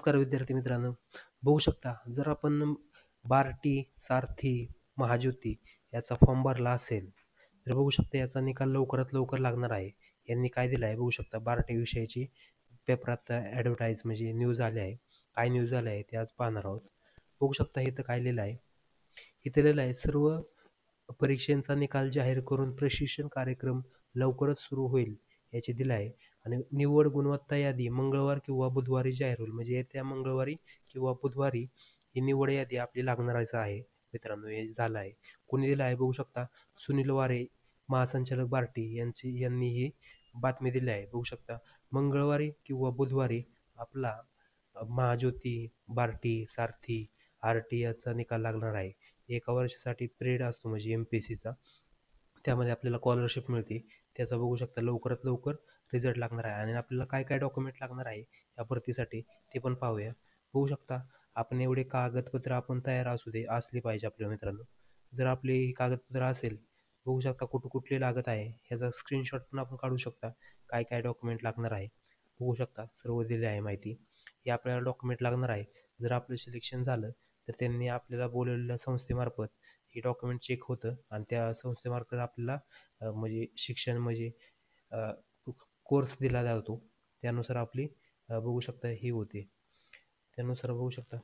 नमस्कार विद्यार्थी मित्रांनो. बघू शकता जर आपण बार्टी, सारथी, महाज्योती याचा फॉर्म भरला असेल, तर बघू शकता याचा निकाल लवकरात लवकर लागणार आहे. यांनी काय दिलं आहे बघू शकता बार्टी विषयीची पेपरात ॲडव्हर्टाइज म्हणजे न्यूज आली आहे. काय न्यूज आली आहे ते आज पाहणार आहोत. बघू शकता इथं काय लिहिलं आहे. इथे लिहिलं आहे सर्व परीक्षांचा निकाल जाहीर करून प्रशिक्षण कार्यक्रम लवकरच सुरू होईल याची दिलं आहे. आणि निवड गुणवत्ता यादी मंगळवार किंवा बुधवारी जाहीर होईल. म्हणजे येत्या मंगळवारी किंवा बुधवारी ही निवड यादी आपली लागणारच आहे. मित्रांनो हे झालं आहे. कोणी दिलं आहे बघू शकता सुनील वारे, महासंचालक बार्टी यांनी ही बातमी दिली आहे. बघू शकता मंगळवारी किंवा बुधवारी आपला महाज्योती, बार्टी, सारथी, आरटी याचा निकाल लागणार आहे. एका वर्षासाठी पिरियड असतो म्हणजे MPSCचा. त्यामध्ये आपल्याला स्कॉलरशिप मिळते. त्याचा बघू शकता लवकरात लवकर रिझल्ट लागणार आहे आणि आपल्याला काय काय डॉक्युमेंट लागणार आहे या भरतीसाठी ते पण पाहूया. बघू शकता आपण एवढे कागदपत्र आपण तयार असली पाहिजे आपल्या मित्रांनो. जर आपली ही कागदपत्र असेल, बघू शकता कुठली लागत आहे ह्याचा स्क्रीनशॉट पण आपण काढू शकता. काय काय डॉक्युमेंट लागणार आहे बघू शकता सर्व दिले आहे माहिती. हे आपल्याला डॉक्युमेंट लागणार आहे. जर आपलं सिलेक्शन झालं तर त्यांनी आपल्याला बोलवलेल्या संस्थेमार्फत हे डॉक्युमेंट चेक होतं आणि त्या संस्थेमार्फत आपल्याला म्हणजे शिक्षण म्हणजे कोर्स दिला जातो. त्यानुसार आपली बघू शकता ही होते. त्यानुसार बघू शकता